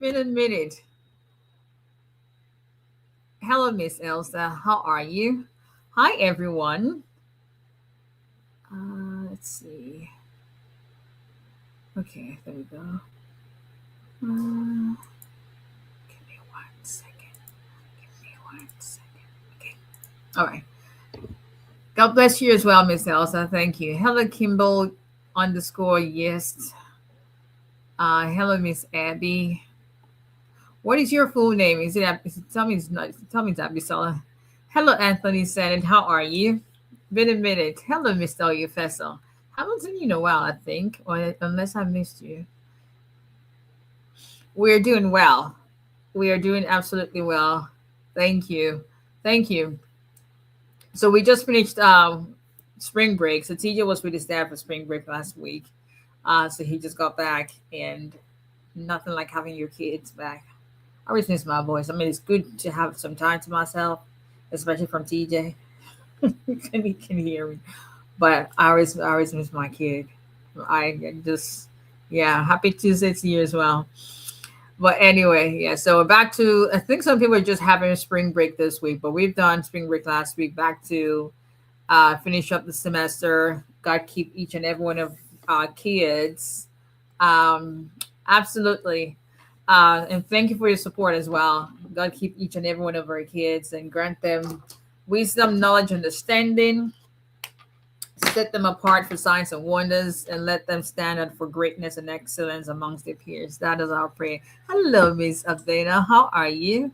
Been a minute. Hello, Miss Elsa. How are you? Hi, everyone. Let's see. Okay, there we go. Give me 1 second. Give me 1 second. Okay. All right. God bless you as well, Miss Elsa. Thank you. Hello, Kimball underscore yes. Hello, Miss Abby. What is your full name? Tell me it's not tell me it's Abisala. Hello, Anthony Sennett. How are you? Been a minute. Hello, Mr. Oyefeso. Haven't seen you in a while, I think, or unless I missed you. We're doing well. We are doing absolutely well. Thank you. Thank you. So we just finished spring break. So TJ was with his dad for spring break last week. So he just got back, and nothing like having your kids back. I always miss my voice. I mean, it's good to have some time to myself, especially from TJ. He can hear me, but I always miss my kid. I just, yeah, happy Tuesday to you as well. But anyway, yeah. So back to, I think some people are just having a spring break this week, but we've done spring break last week. Back to finish up the semester. God keep each and every one of our kids. Um, Absolutely. And thank you for your support as well. God keep each and every one of our kids and grant them wisdom, knowledge, understanding. Set them apart for signs and wonders, and let them stand out for greatness and excellence amongst their peers. That is our prayer. Hello, Miss Abdena. How are you?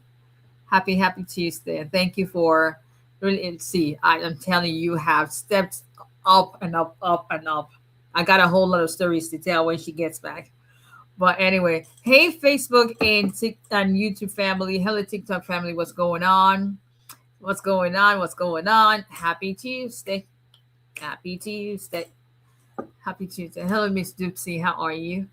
Happy Tuesday. And thank you for really see. I am telling you, you have stepped up and up, up and up. I got a whole lot of stories to tell when she gets back. But anyway, hey, Facebook and YouTube family. Hello, TikTok family. What's going on? What's going on? What's going on? Happy Tuesday. Happy Tuesday. Happy Tuesday. Hello, Miss Dupsy. How are you?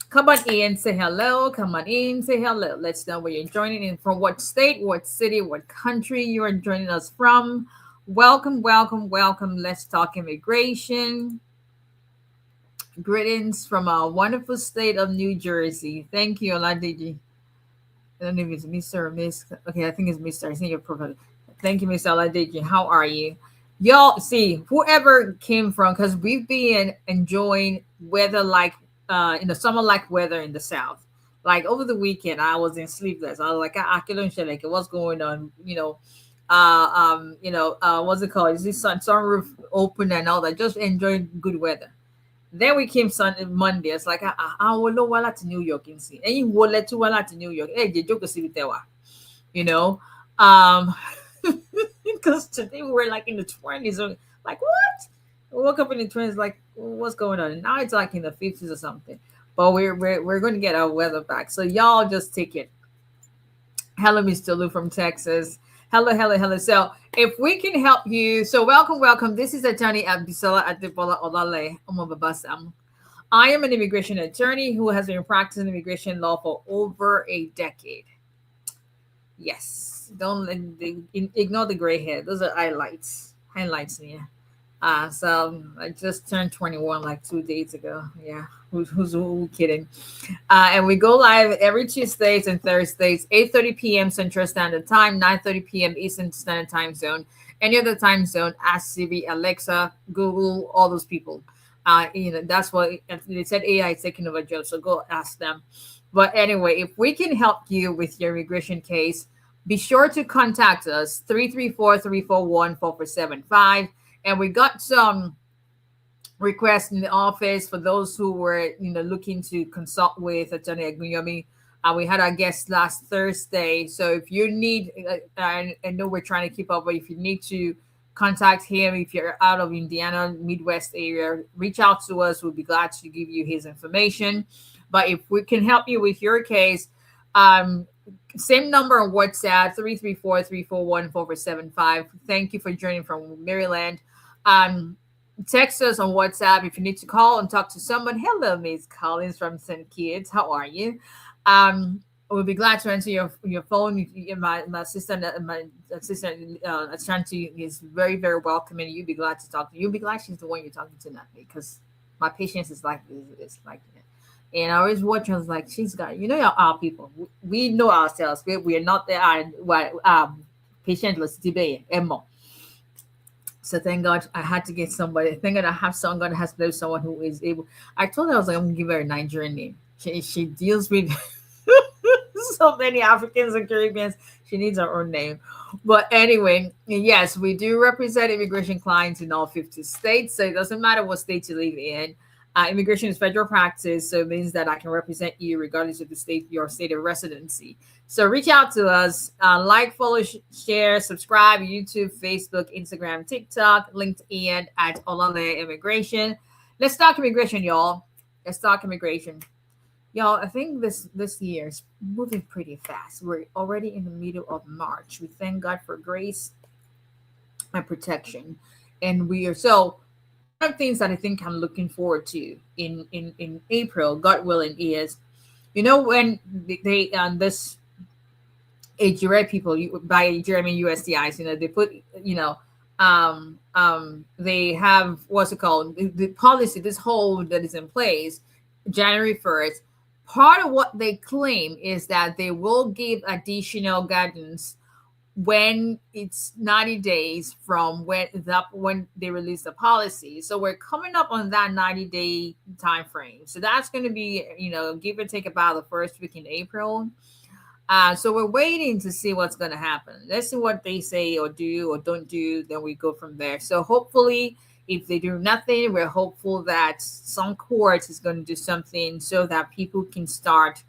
Come on in, say hello. Come on in, say hello. Let's know where you're joining in from, what state, what city, what country you are joining us from. Welcome, welcome, welcome. Let's talk immigration. Greetings from our wonderful state of New Jersey. Thank you, Oladiji. I don't know if it's Mr. or Miss. Okay, I think it's Mr. I think your profile. Thank you, Mr. Oladiji. How are you? Y'all see whoever came from, because we've been enjoying weather like in the summer like weather in the south. Like over the weekend I was in sleepless. I was like, like what's going on, what's it called, is this sunroof open and all that, just enjoying good weather. Then we came Sunday, Monday. It's like, I will know wala to New York and see. And you will let to wala to New York. Hey, you joke see you know. Um because today we were like in the 20s. Or like what? We woke up in the 20s, like what's going on? And now it's like in the 50s or something. But we're gonna get our weather back. So y'all just take it. Hello, Mr. Lou from Texas. Hello, hello, hello. So if we can help you, so welcome, welcome. This is Attorney Abdisala Adebola Olale Omobabasam. I am an immigration attorney who has been practicing immigration law for over a decade. Yes, don't ignore the gray hair. Those are highlights. Highlights, yeah. So I just turned 21 like 2 days ago. Yeah, who kidding? And we go live every Tuesdays and Thursdays, 8:30 p.m. Central Standard Time, 9:30 p.m. Eastern Standard Time Zone. Any other time zone, ask Siri, Alexa, Google, all those people. That's what they said. AI is taking over jobs, so go ask them. But anyway, if we can help you with your immigration case, be sure to contact us 334-341-4475. And we got some requests in the office for those who were, looking to consult with Attorney Agunyomi. We had our guest last Thursday. So if you need, I know we're trying to keep up, but if you need to contact him, if you're out of Indiana, Midwest area, reach out to us. We'll be glad to give you his information. But if we can help you with your case, same number on WhatsApp, 334-341-4475. Thank you for joining from Maryland. Text us on WhatsApp if you need to call and talk to someone. Hello, Miss Collins from St. Kitts. How are you? We'll be glad to answer your phone. My assistant, Ashanti, is very, very welcoming. You'll be glad to talk to. You'll be glad she's the one you're talking to, not me, because my patience is like And I always watch. I was like, she's got, our people. We know ourselves. We are not there. Patientless today, Emma. So thank God I had to get somebody. Thank God I have someone. God has blessed someone who is able. I told her, I was like, I'm gonna give her a Nigerian name. She deals with so many Africans and Caribbeans. She needs her own name. But anyway, yes, we do represent immigration clients in all 50 states. So it doesn't matter what state you live in. Immigration is federal practice, so it means that I can represent you regardless of the state, your state of residency. So reach out to us, like, follow, share, subscribe, YouTube, Facebook, Instagram, TikTok, LinkedIn at Olale Immigration. Let's talk immigration, y'all. Let's talk immigration. Y'all, I think this year is moving pretty fast. We're already in the middle of March. We thank God for grace and protection. And we are so one of the things that I think I'm looking forward to in April, God willing, is when they this age people, by age I mean USDIs, they put they have what's it called, the policy, this hold that is in place January 1st. Part of what they claim is that they will give additional guidance when it's 90 days from when they release the policy. So we're coming up on that 90-day time frame. So that's going to be, give or take about the first week in April. So we're waiting to see what's going to happen. Let's see what they say or do or don't do. Then we go from there. So hopefully, if they do nothing, we're hopeful that some court is going to do something so that people can start,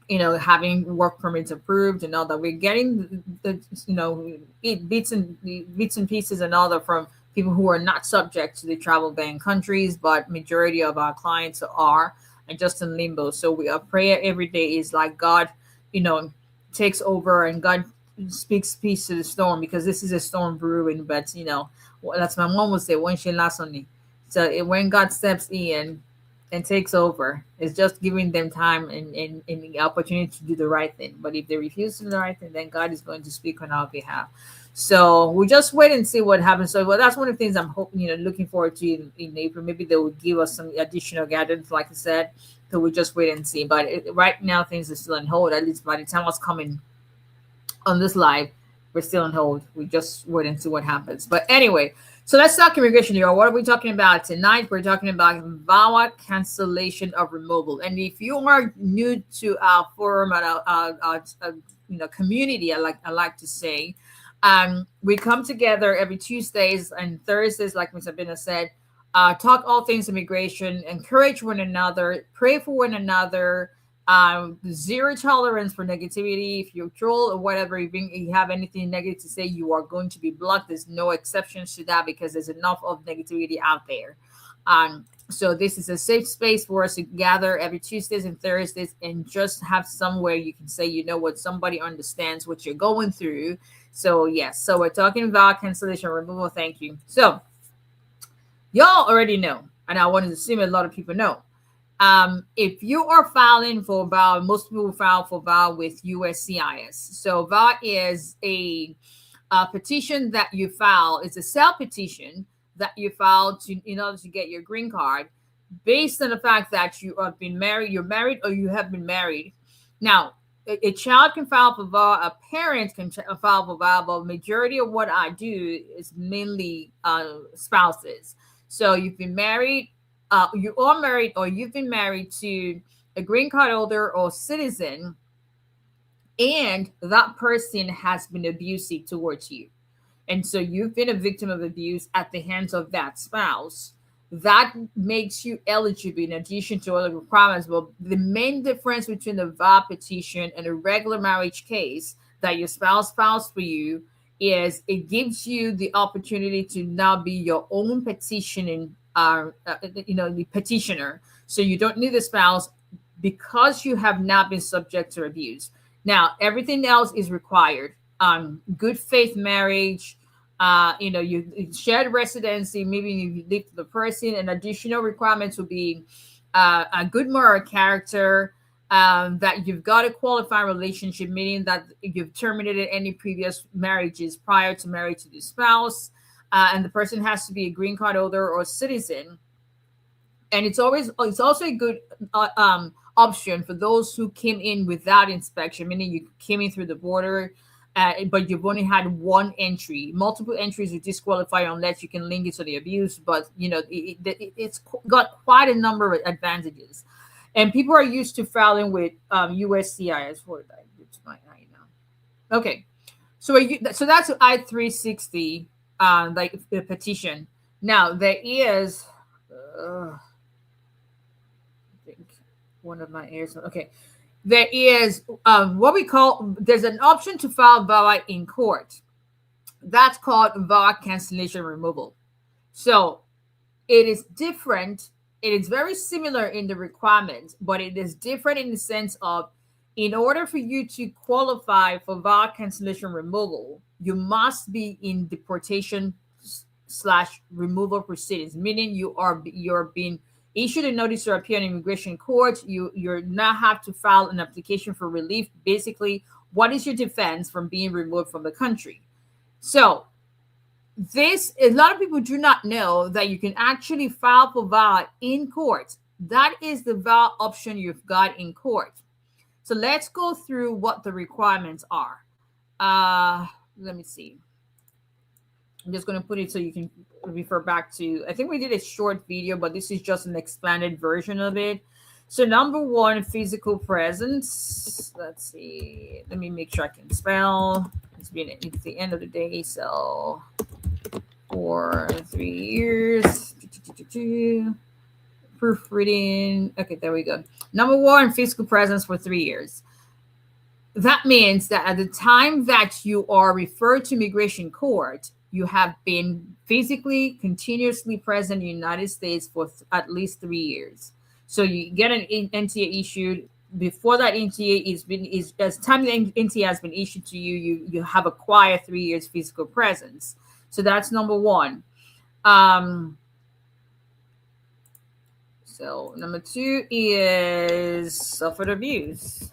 having work permits approved and all that. We're getting bits and pieces and all that from people who are not subject to the travel ban countries, but majority of our clients are and just in limbo. So our prayer every day is like God, takes over and God speaks peace to the storm, because this is a storm brewing. But that's my mom would say, when she lasts on me. So when God steps in and takes over, it's just giving them time and the opportunity to do the right thing. But if they refuse to do the right thing, then God is going to speak on our behalf. So we'll just wait and see what happens. So that's one of the things I'm hoping, looking forward to in April. Maybe they will give us some additional guidance, like I said. So we'll just wait and see. But right now, things are still on hold. At least by the time I was coming on this live, we're still on hold. We just wait and see what happens. But anyway, so let's talk immigration here. What are we talking about tonight? We're talking about VAWA cancellation of removal. And if you are new to our forum and our community, I like to say, we come together every Tuesdays and Thursdays, like Ms. Abina said, talk all things immigration, encourage one another, pray for one another. Zero tolerance for negativity. If you troll or whatever, you have anything negative to say, you are going to be blocked. There's no exceptions to that, because there's enough of negativity out there. So this is a safe space for us to gather every Tuesdays and Thursdays and just have somewhere you can say, what, somebody understands what you're going through. So yes, so we're talking about cancellation removal. Thank you. So y'all already know, and I want to assume a lot of people know. If you are filing for VAWA, most people file for VAWA with USCIS. So VAWA is a petition that you file. It's a self-petition that you file in order to get your green card, based on the fact that you have been married, you're married, or you have been married. Now, a child can file for VAWA, a parent can file for VAWA, but majority of what I do is mainly spouses. So you've been married, you are married, or you've been married to a green card holder or citizen, and that person has been abusive towards you. And so you've been a victim of abuse at the hands of that spouse. That makes you eligible in addition to other requirements. But the main difference between the VAWA petition and a regular marriage case that your spouse files for you is it gives you the opportunity to now be your own petitioning the petitioner. So you don't need the spouse, because you have not been subject to abuse. Now, everything else is required. Good faith marriage, you shared residency, maybe you live with the person, and additional requirements will be a good moral character, that you've got a qualified relationship, meaning that you've terminated any previous marriages prior to marriage to the spouse. And the person has to be a green card holder or citizen. And it's also a good option for those who came in without inspection, meaning you came in through the border, but you've only had one entry. Multiple entries will disqualify you unless you can link it to the abuse. But it's got quite a number of advantages, and people are used to filing with USCIS. What did I do to my eye now? Okay, so that's I-360, like the petition. Now there is. I think one of my ears. Okay, there is what we call. There's an option to file VAWA in court. That's called Vawa Cancellation removal. So it is different. It is very similar in the requirements, but it is different in the sense of, in order for you to qualify for Vawa Cancellation removal, you must be in deportation / removal proceedings, meaning you're being issued a notice to appear in immigration court. You're now have to file an application for relief. Basically, what is your defense from being removed from the country? So a lot of people do not know that you can actually file for VAWA in court. That is the VAWA option you've got in court. So let's go through what the requirements are. Let me see. I'm just going to put it so you can refer back to, I think we did a short video, but this is just an expanded version of it. So number one, physical presence. Let's see. Let me make sure I can spell. It's the end of the day. So for 3 years. Proofreading. Okay, there we go. Number one, physical presence for 3 years. That means that at the time that you are referred to immigration court, you have been physically, continuously present in the United States for at least 3 years. So you get an NTA issued. Before that NTA as time the NTA has been issued to you, you have acquired 3 years physical presence. So that's number one. So number two is suffered abuse.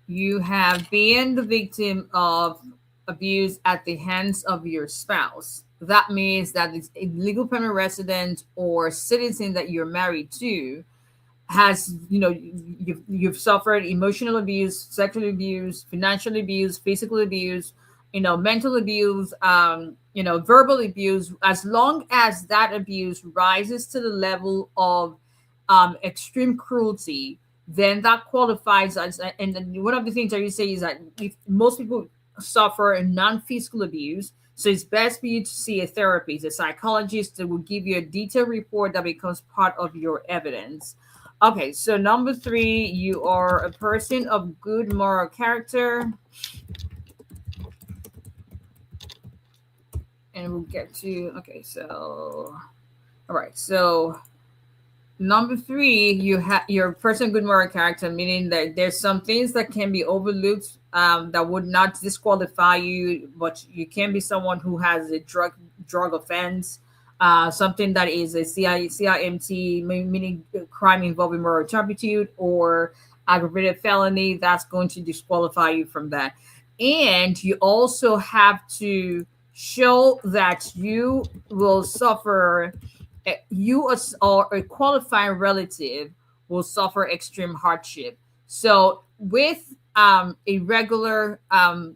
You have been the victim of abuse at the hands of your spouse. That means that it's a legal permanent resident or citizen that you're married to has, you've suffered emotional abuse, sexual abuse, financial abuse, physical abuse, mental abuse, verbal abuse. As long as that abuse rises to the level of extreme cruelty, then that qualifies as, and one of the things that you say is that if most people suffer a non-physical abuse, so it's best for you to see a therapist, a psychologist that will give you a detailed report that becomes part of your evidence. Okay, so number three, you are a person of good moral character. And we'll get to, okay, so, all right, so number three, you're a person of good moral character, meaning that there's some things that can be overlooked that would not disqualify you, but you can be someone who has a drug offense, something that is a CIMT, meaning crime involving moral turpitude or aggravated felony. That's going to disqualify you from that. And you also have to show that you will suffer, you or a qualifying relative will suffer extreme hardship. So with a regular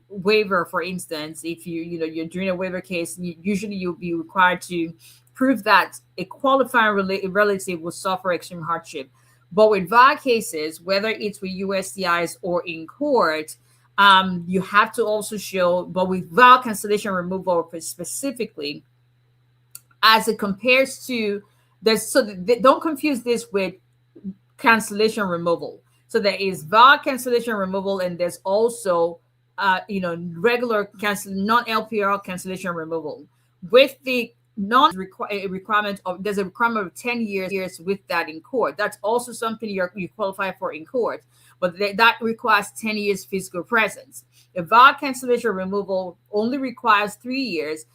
waiver, for instance, if you're doing a waiver case, usually you'll be required to prove that a qualifying relative will suffer extreme hardship. But with VAWA cases, whether it's with USCIS or in court, you have to also show, but with VAWA cancellation removal specifically, as it compares to this, so don't confuse this with cancellation removal. So there is VAWA cancellation removal, and there's also regular non-LPR cancellation removal. With the requirement of, there's a requirement of 10 years with that in court. That's also something you qualify for in court, but that requires 10 years physical presence. A VAWA cancellation removal only requires 3 years,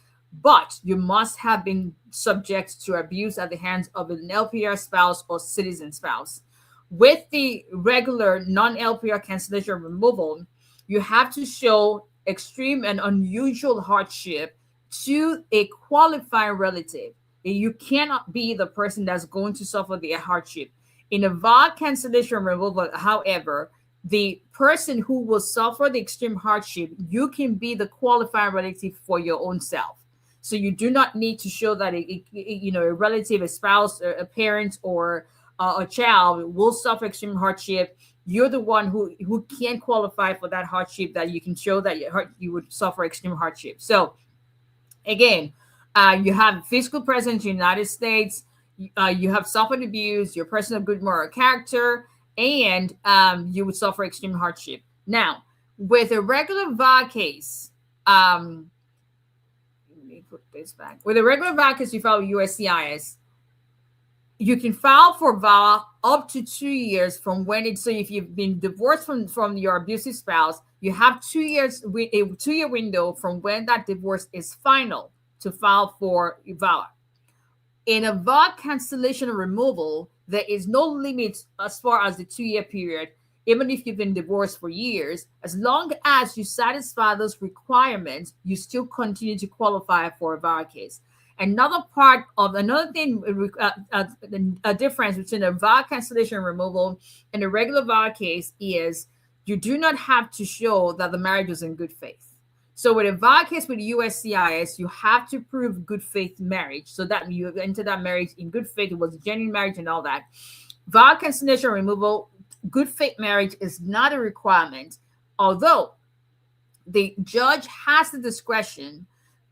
but you must have been subject to abuse at the hands of an LPR spouse or citizen spouse. With the regular non-LPR cancellation removal, you have to show extreme and unusual hardship to a qualifying relative. You cannot be the person that's going to suffer the hardship. In a Vawa cancellation removal, however, the person who will suffer the extreme hardship, you can be the qualifying relative for your own self. So you do not need to show that a relative, a spouse, a parent, or a child will suffer extreme hardship. You're the one who can qualify for that hardship, that you can show that you would suffer extreme hardship. So again, you have physical presence in the United States, you have suffered abuse, you're a person of good moral character, and you would suffer extreme hardship. Now, with a regular VA case, let me put this back. With a regular VA case, you file with USCIS. You can file for VAWA up to 2 years from when it's, so if you've been divorced from your abusive spouse, you have 2 years, a 2-year window from when that divorce is final to file for VAWA. In a VAWA cancellation or removal, there is no limit as far as the 2-year period, even if you've been divorced for years. As long as you satisfy those requirements, you still continue to qualify for a VAWA case. Another thing, a difference between a VAWA cancellation and removal and a regular VAWA case is you do not have to show that the marriage was in good faith. So with a VAWA case with USCIS, you have to prove good faith marriage, so that you enter that marriage in good faith, it was a genuine marriage and all that. VAWA cancellation removal, good faith marriage is not a requirement, although the judge has the discretion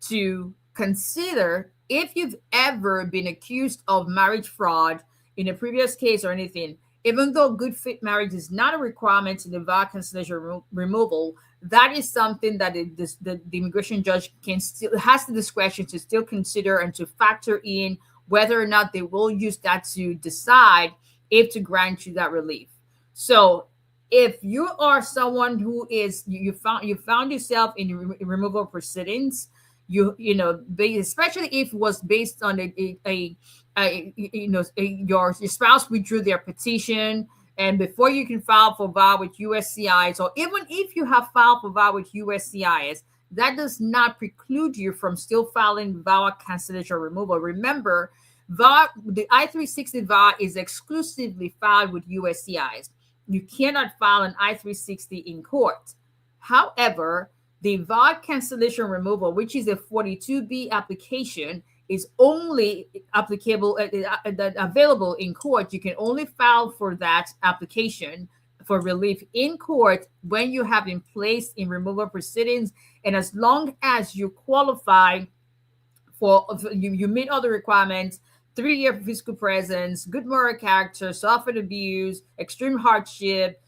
to consider if you've ever been accused of marriage fraud in a previous case or anything. Even though good faith marriage is not a requirement in the VAWA cancellation removal, that is something that the immigration judge has the discretion to still consider and to factor in whether or not they will use that to decide if to grant you that relief. So if you are someone who is you found yourself in removal proceedings, especially if it was based on your spouse withdrew their petition, and before you can file for VAWA with USCIS, or even if you have filed for VAWA with USCIS, that does not preclude you from still filing VAWA cancellation removal. Remember, the I-360 VAWA is exclusively filed with USCIS. You cannot file an I-360 in court. However, the VAWA cancellation removal, which is a 42B application, is only applicable available in court. You can only file for that application for relief in court when you have been placed in removal proceedings, and as long as you qualify for you meet all the requirements: 3-year physical presence, good moral character, suffered abuse, extreme hardship.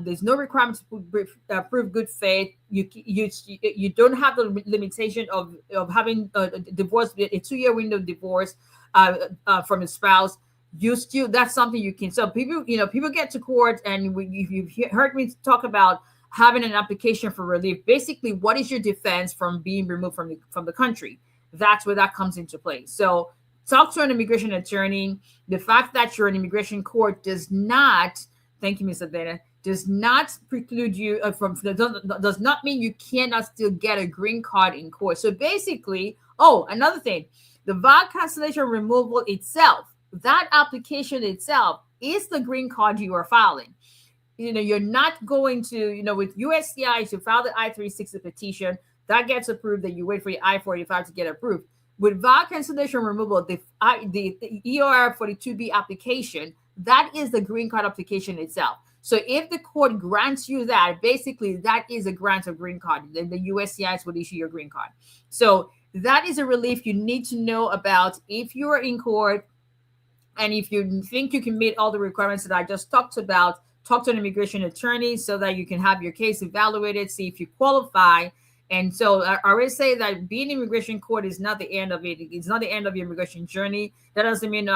There's no requirement to prove good faith. You don't have the limitation of having a divorce, a 2-year window divorce from a spouse. That's something you can. So people get to court, and you've heard me talk about having an application for relief. Basically, what is your defense from being removed from the country? That's where that comes into play. So talk to an immigration attorney. The fact that you're an immigration court does not, thank you, Ms. Adena, does not preclude you does not mean you cannot still get a green card in court. So basically, another thing, the VAWA cancellation removal itself, that application itself is the green card you are filing. You're not going to, with USCIS, you file the I-360 petition, that gets approved, then you wait for your I-45 to get approved. With VAWA cancellation removal, the EOR 42B application, that is the green card application itself. So if the court grants you that, basically that is a grant of green card. Then the USCIS would issue your green card. So that is a relief you need to know about if you are in court. And if you think you can meet all the requirements that I just talked about, talk to an immigration attorney so that you can have your case evaluated, see if you qualify. And so I always say that being in immigration court is not the end of it. It's not the end of your immigration journey. That doesn't mean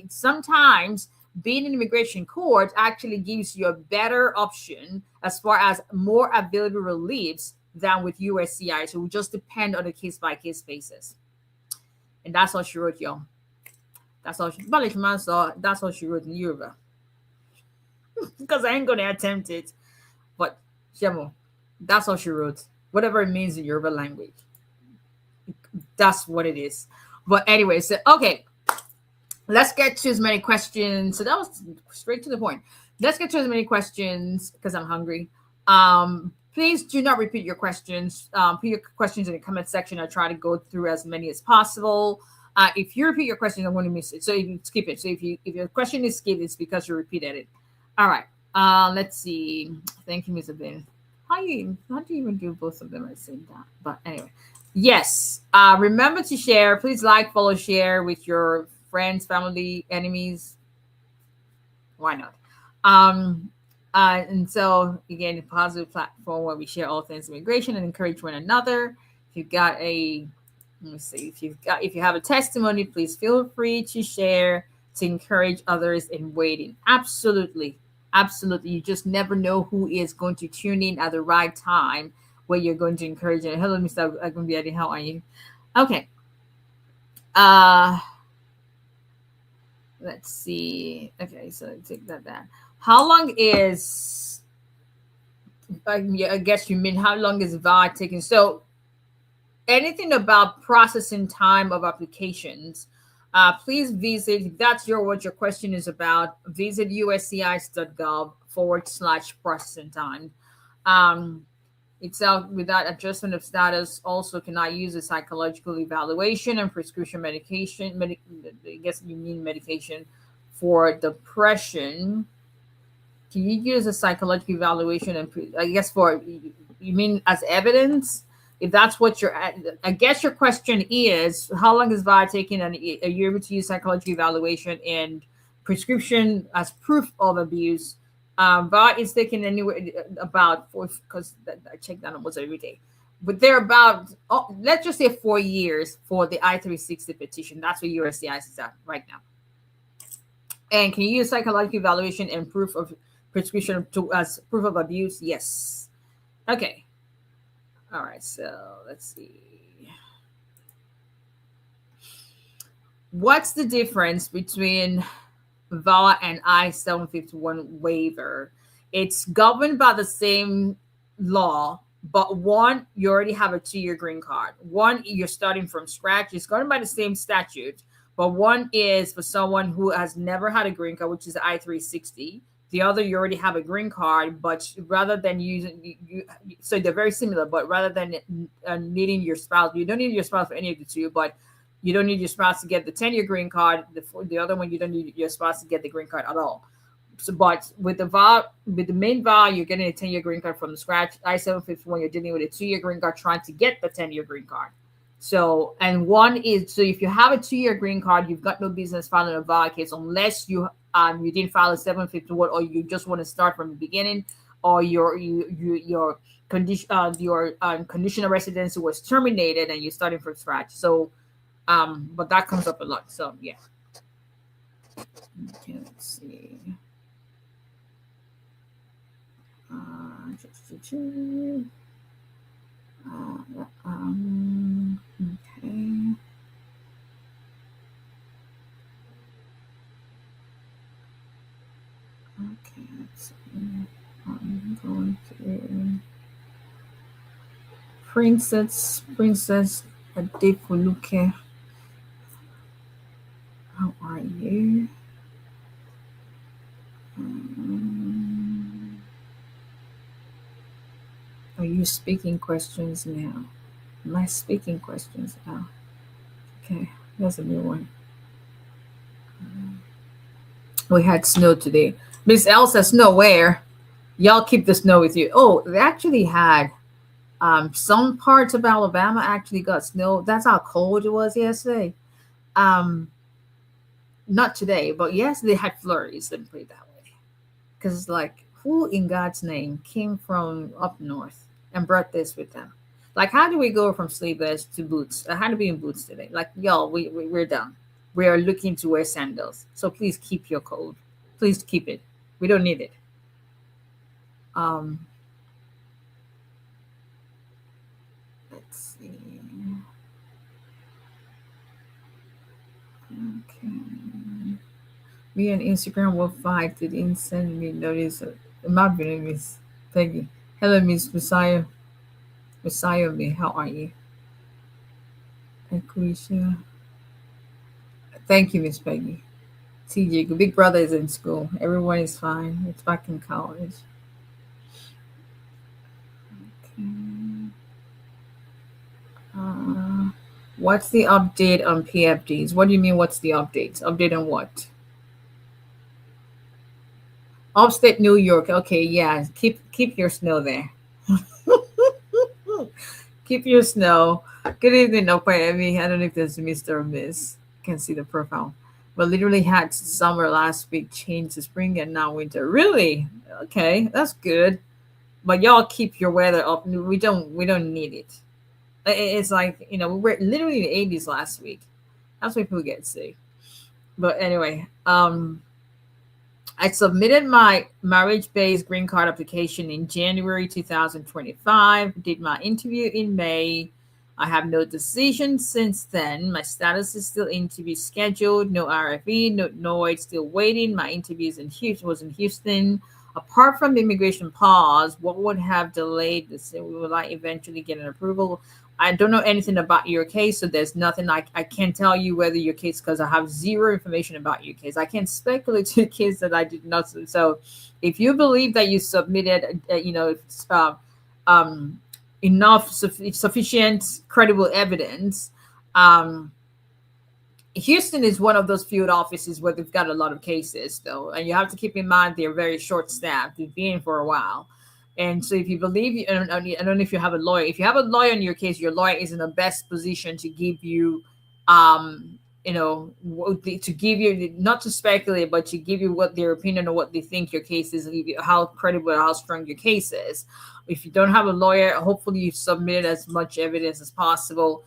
sometimes being in immigration court actually gives you a better option as far as more available reliefs than with USCIS. So it will just depend on a case-by-case basis. And that's all she wrote, y'all. That's all she wrote in Yoruba. Because I ain't going to attempt it. But, Shemo, that's all she wrote. Whatever it means in Yoruba language. That's what it is. But anyway, so okay, let's get to as many questions. So that was straight to the point. Let's get to as many questions because I'm hungry. Please do not repeat your questions. Put your questions in the comment section. I try to go through as many as possible. If you repeat your question, I'm going to miss it. So if you skip it. So if your question is skipped, it's because you repeated it. All right. Let's see. Thank you, Ms. Abin. How do you even do both of them at the same time? But anyway, yes. Remember to share. Please like, follow, share with your friends, family, enemies. Why not? And so again, a positive platform where we share all things immigration and encourage one another. If you've got a, let me see, if you have a testimony, please feel free to share to encourage others in waiting. Absolutely. Absolutely. You just never know who is going to tune in at the right time where you're going to encourage them. Hello, Mr. Agunbiadi. How are you? Okay. Let's see. Okay, so take that down. How long is, I guess you mean how long is VAWA taking? So anything about processing time of applications, please visit, if that's what your question is about, visit uscis.gov/processing time. Itself without adjustment of status also cannot use a psychological evaluation and prescription medication. I guess you mean medication for depression. Can you use a psychological evaluation and I guess for, you mean as evidence? If that's what you're at, I guess your question is, how long is VAWA taking, and are you able to use psychological evaluation and prescription as proof of abuse? VAWA is taking anywhere about because I check that almost every day, but they're about, let's just say 4 years for the I-360 petition. That's what USCIS is at right now. And can you use psychological evaluation and proof of prescription as proof of abuse? Yes. Okay. All right, so let's see. What's the difference between VAWA and I-751 waiver? It's governed by the same law, but one, you already have a 2-year green card. One, you're starting from scratch. It's governed by the same statute, but one is for someone who has never had a green card, which is I-360. The other, you already have a green card, but rather than using, so they're very similar, but rather than needing your spouse, you don't need your spouse for any of the two, but you don't need your spouse to get the 10-year green card. The other one, you don't need your spouse to get the green card at all. So, but with the VAWA, with the main VAWA, you're getting a 10-year green card from scratch. I-751, you're dealing with a 2-year green card trying to get the 10-year green card. So, and one is, so if you have a 2-year green card, you've got no business filing a VAWA case unless you didn't file a 751, or you just want to start from the beginning, or your conditional residency was terminated and you're starting from scratch. So, but that comes up a lot. So, yeah. Okay, let's see. Okay. Okay, let's see. I'm going to Princess Adefoluke. How are you? Are you speaking questions now? Am I speaking questions now? Okay, that's a new one. We had snow today. Miss Elsa, snow where? Y'all keep the snow with you. Oh, they actually had some parts of Alabama actually got snow. That's how cold it was yesterday. Not today, but yesterday had flurries. Let me put it that way. Because it's like, who in God's name came from up north and brought this with them? Like, how do we go from sleeveless to boots? I had to be in boots today. Like, y'all, we're done. We are looking to wear sandals. So please keep your cold. Please keep it. We don't need it. Let's see. Okay. Me and Instagram will fight. They didn't send me notice. My name is Peggy. Hello, Miss Messiah. Me, how are you? Equisha. Thank you, Miss Peggy. TJ, big brother is in school. Everyone is fine. It's back in college. Okay. What's the update on PFDs? What do you mean? What's the update? Update on what? Upstate New York. Okay, yeah. Keep your snow there. Keep your snow. Good evening, Miami. I don't know if there's Mr. or Miss. Can see the profile. But literally had summer last week, changed to spring and now winter. Really? Okay, that's good. But y'all keep your weather up. We don't need it. It's like, we were literally in the 80s last week. That's why people get sick. But anyway, I submitted my marriage-based green card application in January 2025, did my interview in May. I have no decision since then. My status is still interview scheduled, no RFE, no it's still waiting. My interview was in Houston. Apart from the immigration pause, what would have delayed this? Will I eventually get an approval? I don't know anything about your case, so there's nothing I can't tell you whether your case, because I have zero information about your case. I can't speculate to a case that I did not. So if you believe that you submitted, enough sufficient credible evidence, Houston is one of those field offices where they've got a lot of cases, though, and you have to keep in mind they're very short-staffed. They've been for a while. And so if you believe, I don't know if you have a lawyer. If you have a lawyer in your case, your lawyer is in the best position to give you, to give you, not to speculate, but to give you what their opinion or what they think your case is, how credible, how strong your case is. If you don't have a lawyer, hopefully you've submitted as much evidence as possible.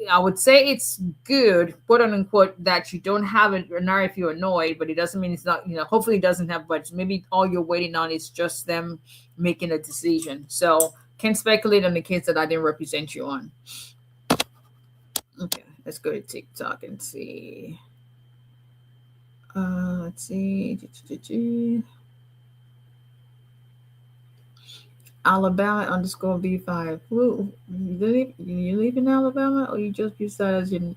I would say it's good, quote unquote, that you don't have an RFE or NOID, but it doesn't mean it's not, hopefully it doesn't have budget. Maybe all you're waiting on is just them making a decision. So can't speculate on the case that I didn't represent you on. Okay, let's go to TikTok and see. Let's see. Alabama _ B5. Who you live in Alabama, or you just use that as your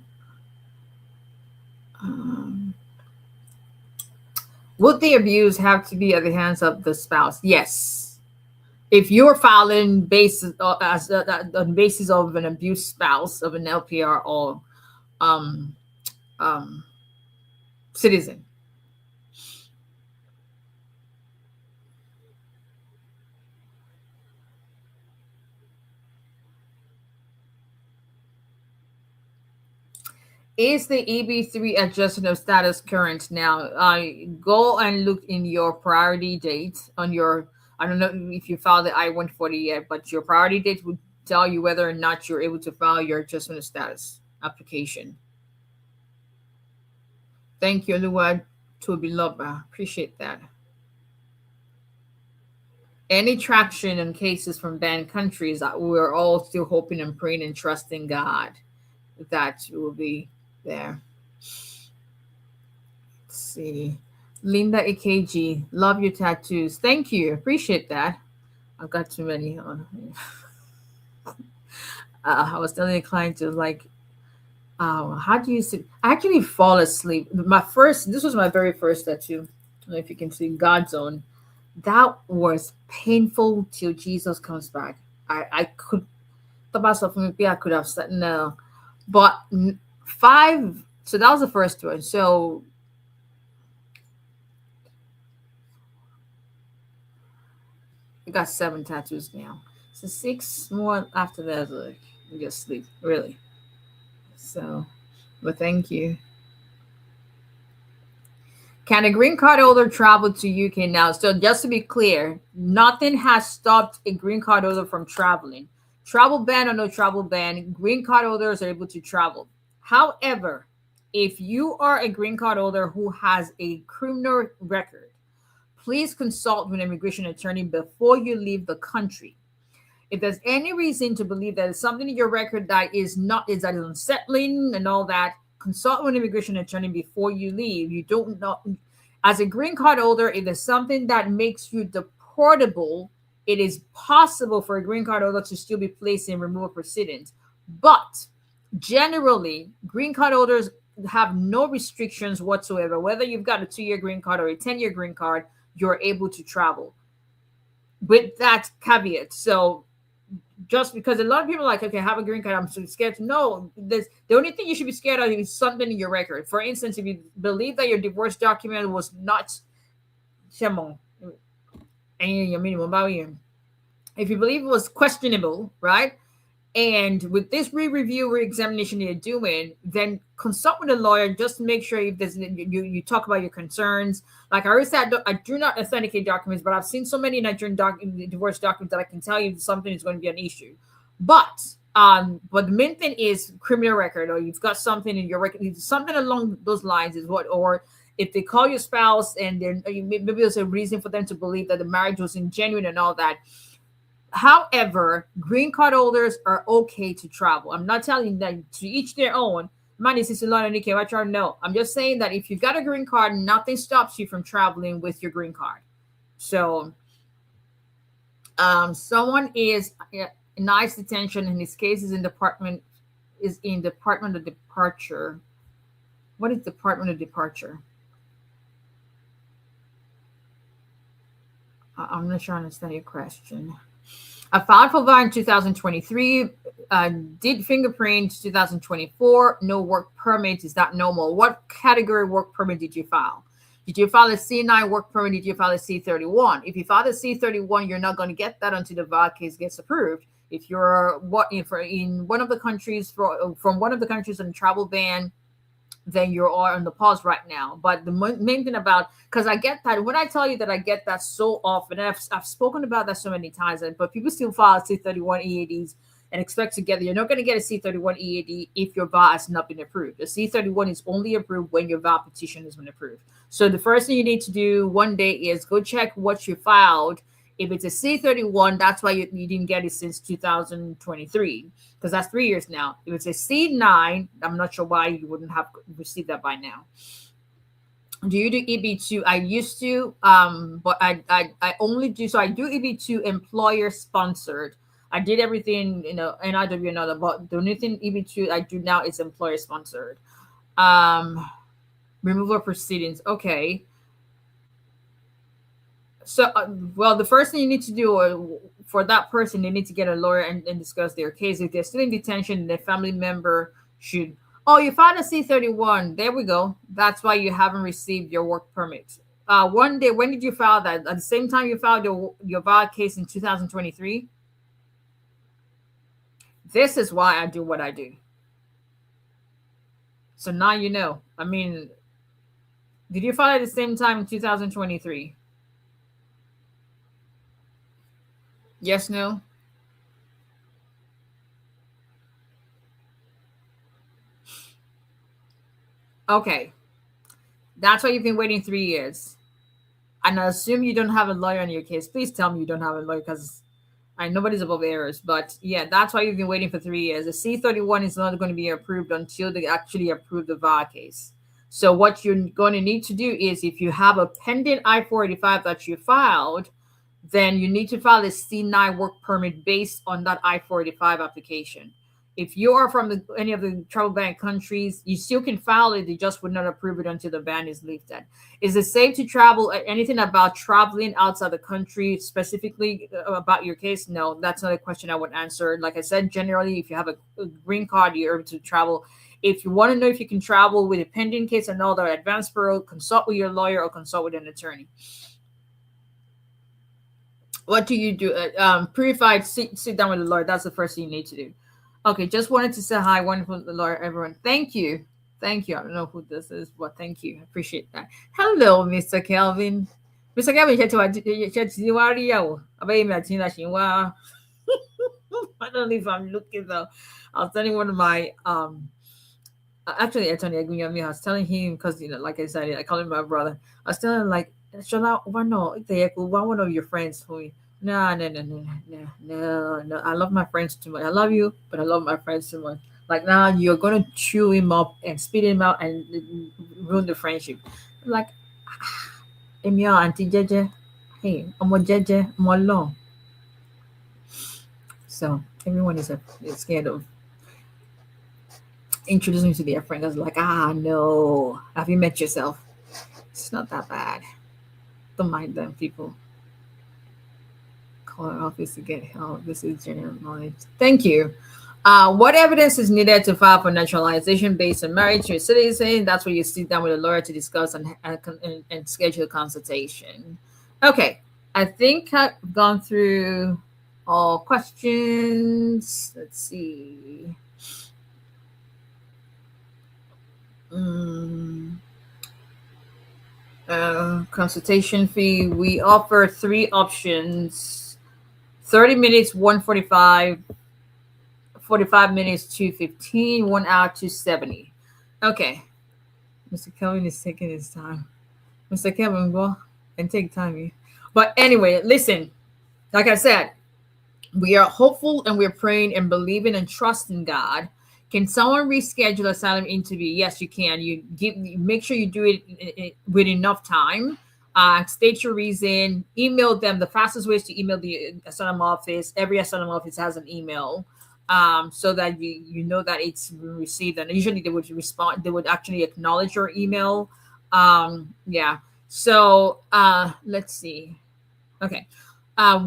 would the abuse have to be at the hands of the spouse? Yes. If you're filing basis on basis of an abused spouse of an LPR or citizen. Is the EB3 adjustment of status current now? Go and look in your priority date on your, I don't know if you filed the I-140 yet, but your priority date would tell you whether or not you're able to file your adjustment of status application. Thank you, 𝒊𝒎𝒎𝒊𝒈𝒓𝒂𝒏𝒕. Appreciate that. Any traction in cases from banned countries, we're all still hoping and praying and trusting God that will be there. Let's see. Linda AKG, love your tattoos. Thank you. Appreciate that. I've got too many on. I was telling a client to how do you sit? I actually fall asleep. This was my very first tattoo. I don't know if you can see God's own. That was painful till Jesus comes back. I could, maybe I could have said no. But 5, so that was the first one. So I got 7 tattoos now. So 6 more after that, you just sleep, really. So, but thank you. Can a green card holder travel to UK now? So just to be clear, nothing has stopped a green card holder from traveling. Travel ban or no travel ban, green card holders are able to travel. However, if you are a green card holder who has a criminal record, please consult with an immigration attorney before you leave the country. If there's any reason to believe that there's something in your record that is unsettling and all that, consult with an immigration attorney before you leave. You don't know, as a green card holder, if there's something that makes you deportable, it is possible for a green card holder to still be placed in removal proceedings. But Generally, green card holders have no restrictions whatsoever. Whether you've got a 2-year green card or a 10-year green card, you're able to travel with that caveat. So just because a lot of people are like, okay, I have a green card, I'm so scared. No, the only thing you should be scared of is something in your record. For instance, if you believe that your divorce document was not, if you believe it was questionable, right? And with this re-review, re-examination you're doing, then consult with a lawyer just to make sure if there's you talk about your concerns. Like I already said, I do not authenticate documents, but I've seen so many Nigerian divorce documents that I can tell you something is going to be an issue. But the main thing is criminal record, or you've got something in your record, something along those lines is what, or if they call your spouse and then maybe there's a reason for them to believe that the marriage was ingenuine and all that. However, green card holders are okay to travel. I'm not telling you that to each their own. No, I'm just saying that if you've got a green card, nothing stops you from traveling with your green card. So, someone is in ICE detention, and his case is in Department of Departure. What is Department of Departure? I'm not sure I understand your question. I filed for VA in 2023. Did fingerprint 2024. No work permit. Is that normal? What category work permit did you file? Did you file a C9 work permit? Did you file a C31? If you file a C31, you're not going to get that until the VA case gets approved. If you're in one of the countries from one of the countries on a travel ban, then you're all on the pause right now. But the main thing about, because I get that, when I tell you that I get that so often, and I've spoken about that so many times, but people still file C31 EADs and expect to get it. You're not going to get a C31 EAD if your VA has not been approved. The C31 is only approved when your VA petition has been approved. So the first thing you need to do one day is go check what you filed. If it's a C31, that's why you didn't get it since 2023, because that's 3 years now. If it's a C9, I'm not sure why you wouldn't have received that by now. Do you do EB2? I used to, but I only do, so I do EB2 employer sponsored. I did everything, NIW and other, but the only thing EB2 I do now is employer sponsored. Removal proceedings. Okay. So, well, the first thing you need to do for that person, they need to get a lawyer and discuss their case. If they're still in detention, their family member should. Oh, you filed a C31. There we go. That's why you haven't received your work permit. One day, when did you file that? At the same time you filed your VA case in 2023? This is why I do what I do. So now you know. I mean, did you file at the same time in 2023? Yes, no? Okay. That's why you've been waiting 3 years. And I assume you don't have a lawyer on your case. Please tell me you don't have a lawyer, because nobody's above errors. But yeah, that's why you've been waiting for 3 years. The C31 is not going to be approved until they actually approve the VA case. So what you're going to need to do is, if you have a pending I-485 that you filed, then you need to file a C9 work permit based on that I-485 application. If you are from any of the travel ban countries, you still can file it. They just would not approve it until the ban is lifted. Is it safe to travel? Anything about traveling outside the country, specifically about your case? No, that's not a question I would answer. Like I said, generally, if you have a green card, you're able to travel. If you want to know if you can travel with a pending case and all the advance parole, consult with your lawyer or consult with an attorney. What do you do? Purified, sit down with the lawyer. That's the first thing you need to do. Okay, just wanted to say hi. Wonderful lawyer, everyone. Thank you. Thank you. I don't know who this is, but thank you. I appreciate that. Hello, Mr. Kelvin. Mr. Kelvin, I don't know if I'm looking though. I was telling one of my actually Attorney 𝐸𝐴𝐺𝐸, I was telling him, because like I said, I call him my brother. I was telling him, like, Shola, one of your friends for me. No. I love my friends too much. I love you, but I love my friends too much. Like, now you're gonna chew him up and spit him out and ruin the friendship. I'm like, Emia, Auntie Jeje, hey, I'm a Jeje, I'm alone. So everyone is scared of. Introduce me to their friend. I was like, no. Have you met yourself? It's not that bad. Don't mind them people. Call our office to get help. This is general knowledge. Thank you. What evidence is needed to file for naturalization based on marriage to a citizen? That's where you sit down with a lawyer to discuss and schedule a consultation. Okay, I think I've gone through all questions. Let's see. Consultation fee. We offer 3 options: 30 minutes, 145, 45 minutes, 215, 1 hour, 270. Okay. Mr. Kelvin is taking his time. Mr. Kelvin, go and take time. But anyway, listen, like I said, we are hopeful and we're praying and believing and trusting God. Can someone reschedule asylum interview? Yes, you can. Make sure you do it with enough time. State your reason. Email them. The fastest way is to email the asylum office. Every asylum office has an email, so that you know that it's received. And usually they would respond. They would actually acknowledge your email. Yeah. So let's see. Okay.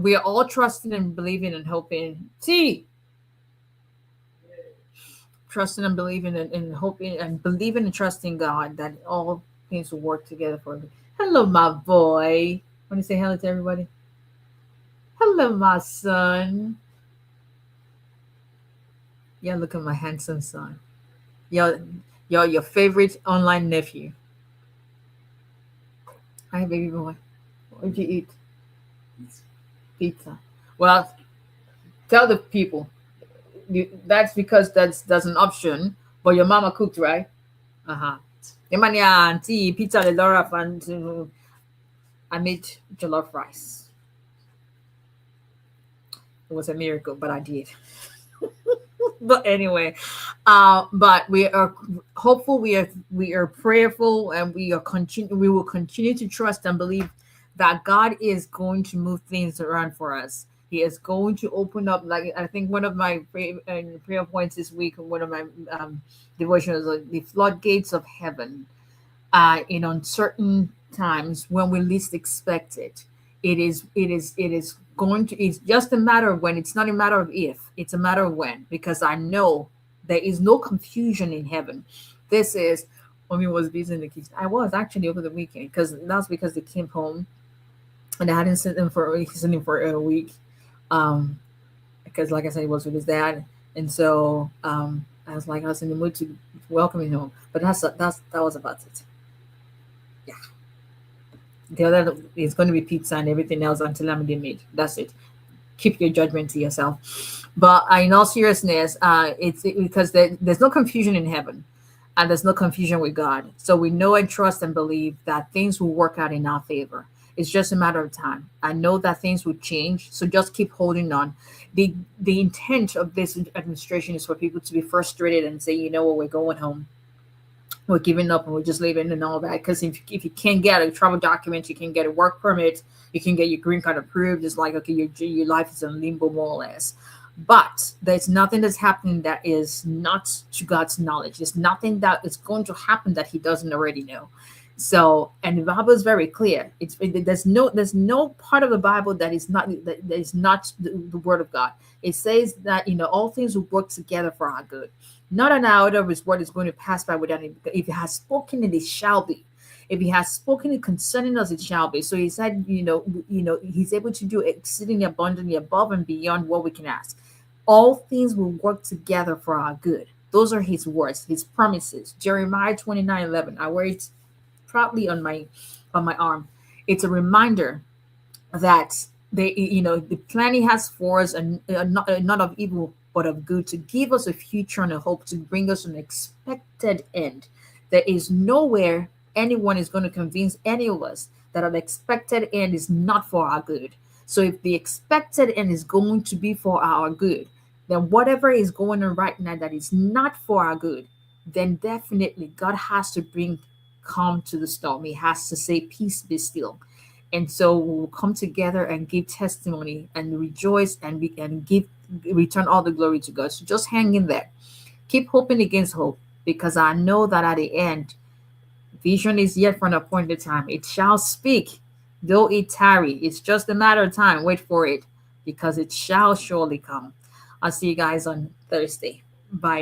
We are all trusting and believing and hoping. Trusting and believing and hoping and believing and trusting God that all things will work together for me. Hello, my boy. Want to say hello to everybody? Hello, my son. Yeah, look at my handsome son. Your favorite online nephew. Hi, baby boy. What did you eat? Pizza. Well, tell the people. That's because that's an option. But your mama cooked, right? Uh-huh. Yeah, auntie, pizza de Laura and I made jollof rice. It was a miracle, but I did. But anyway, but we are hopeful, we are prayerful, and we will continue to trust and believe that God is going to move things around for us. He is going to open up, like I think one of my prayer points this week, one of my devotions, like the floodgates of heaven. In uncertain times when we least expect it, it is going to. It's just a matter of when. It's not a matter of if. It's a matter of when. Because I know there is no confusion in heaven. This is. Mommy was busy in the kitchen. I was actually over the weekend because that's because they came home, and I hadn't seen them for a week. Because like I said, he was with his dad, and so I was in the mood to welcome him home. But that was about it. Yeah. The other is going to be pizza and everything else until I'm made. That's it. Keep your judgment to yourself. But in all seriousness, because there's no confusion in heaven, and there's no confusion with God. So we know and trust and believe that things will work out in our favor. It's just a matter of time. I know that things will change, so just keep holding on. The intent of this administration is for people to be frustrated and say, you know what, we're going home. We're giving up and we're just leaving and all that. Because if you can't get a travel document, you can get a work permit, you can get your green card approved. It's like, okay, your life is in limbo more or less. But there's nothing that's happening that is not to God's knowledge. There's nothing that is going to happen that He doesn't already know. So, and the Bible is very clear. There's no part of the Bible that is not the Word of God. It says that all things will work together for our good. Not an iota of His word is going to pass by without it. If He has spoken it, it shall be. If He has spoken it concerning us, it shall be. So He said, He's able to do exceedingly abundantly above and beyond what we can ask. All things will work together for our good. Those are His words, His promises. Jeremiah 29:11. I wear it proudly on my arm. It's a reminder that the plan He has for us, and not of evil but of good, to give us a future and a hope, to bring us an expected end. There is nowhere anyone is going to convince any of us that an expected end is not for our good. So if the expected end is going to be for our good, then whatever is going on right now that is not for our good, then definitely God has to bring calm to the storm. He has to say, peace be still. And so we'll come together and give testimony and rejoice and return all the glory to God. So just hang in there. Keep hoping against hope, because I know that at the end, vision is yet for an appointed time. It shall speak, though it tarry. It's just a matter of time. Wait for it, because it shall surely come. I'll see you guys on Thursday. Bye.